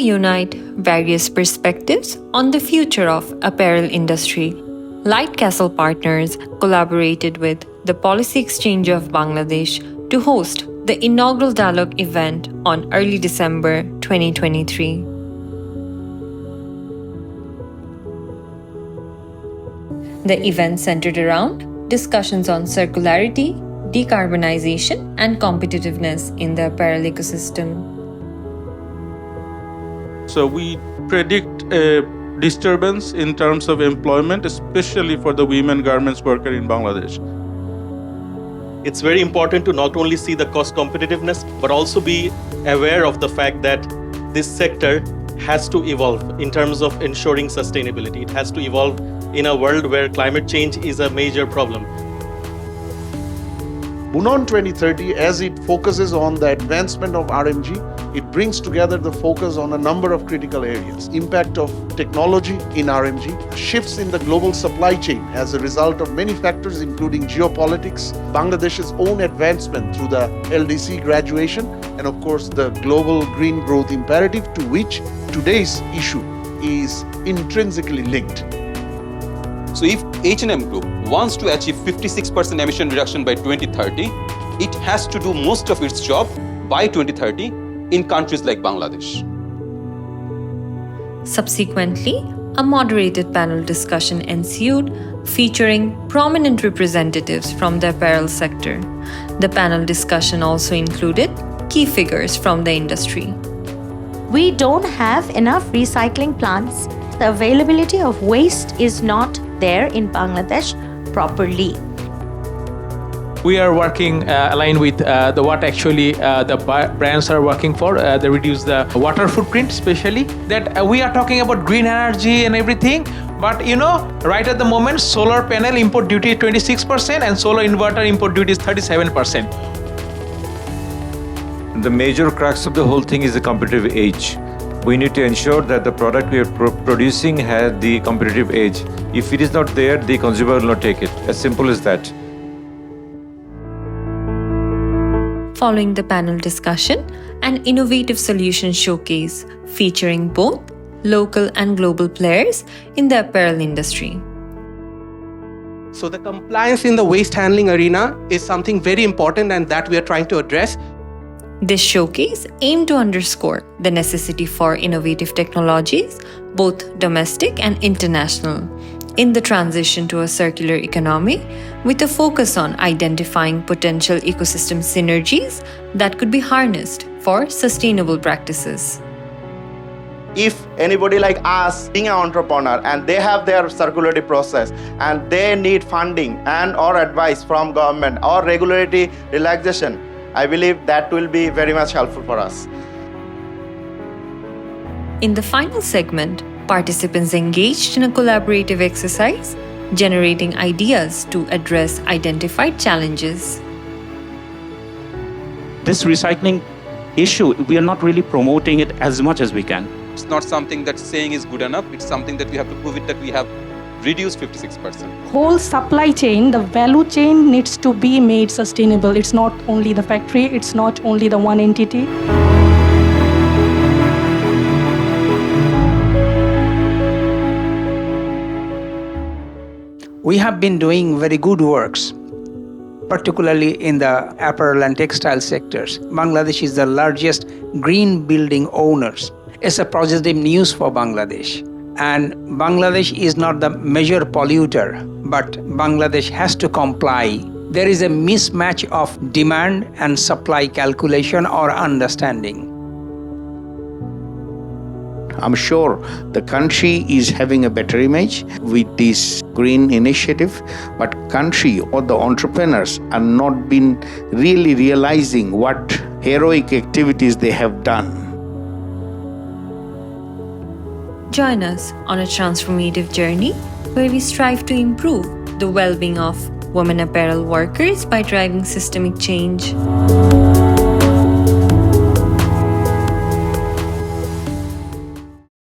unite various perspectives on the future of apparel industry, LightCastle Partners collaborated with the Policy Exchange of Bangladesh to host the inaugural dialogue event on early December 2023. The event centered around discussions on circularity, decarbonization, and competitiveness in the apparel ecosystem. So we predict a disturbance in terms of employment, especially for the women garments worker in Bangladesh. It's very important to not only see the cost competitiveness, but also be aware of the fact that this sector has to evolve in terms of ensuring sustainability. It has to evolve in a world where climate change is a major problem. Bunon 2030, as it focuses on the advancement of RMG, it brings together the focus on a number of critical areas. Impact of technology in RMG, shifts in the global supply chain as a result of many factors including geopolitics, Bangladesh's own advancement through the LDC graduation, and of course the global green growth imperative to which today's issue is intrinsically linked. So if H&M Group wants to achieve 56% emission reduction by 2030, it has to do most of its job by 2030 in countries like Bangladesh. Subsequently, a moderated panel discussion ensued featuring prominent representatives from the apparel sector. The panel discussion also included key figures from the industry. We don't have enough recycling plants. The availability of waste is not there in Bangladesh properly. We are working aligned with what actually the brands are working for. They reduce the water footprint, especially that we are talking about green energy and everything. But right at the moment, solar panel import duty is 26% and solar inverter import duty is 37%. The major crux of the whole thing is the competitive edge. We need to ensure that the product we are producing has the competitive edge. If it is not there, the consumer will not take it. As simple as that. Following the panel discussion, an innovative solution showcase featuring both local and global players in the apparel industry. So the compliance in the waste handling arena is something very important and that we are trying to address. This showcase aimed to underscore the necessity for innovative technologies, both domestic and international, in the transition to a circular economy, with a focus on identifying potential ecosystem synergies that could be harnessed for sustainable practices. If anybody like us being an entrepreneur and they have their circularity process and they need funding and or advice from government or regulatory relaxation, I believe that will be very much helpful for us. In the final segment, participants engaged in a collaborative exercise, generating ideas to address identified challenges. This recycling issue, we are not really promoting it as much as we can. It's not something that saying is good enough. It's something that we have to prove it that we have reduced 56%. Whole supply chain, the value chain needs to be made sustainable. It's not only the factory, it's not only the one entity. We have been doing very good works, particularly in the apparel and textile sectors. Bangladesh is the largest green building owners. It's a positive news for Bangladesh. And Bangladesh is not the major polluter, but Bangladesh has to comply. There is a mismatch of demand and supply calculation or understanding. I'm sure the country is having a better image with this green initiative, but country or the entrepreneurs are not been really realizing what heroic activities they have done. Join us on a transformative journey where we strive to improve the well-being of women apparel workers by driving systemic change.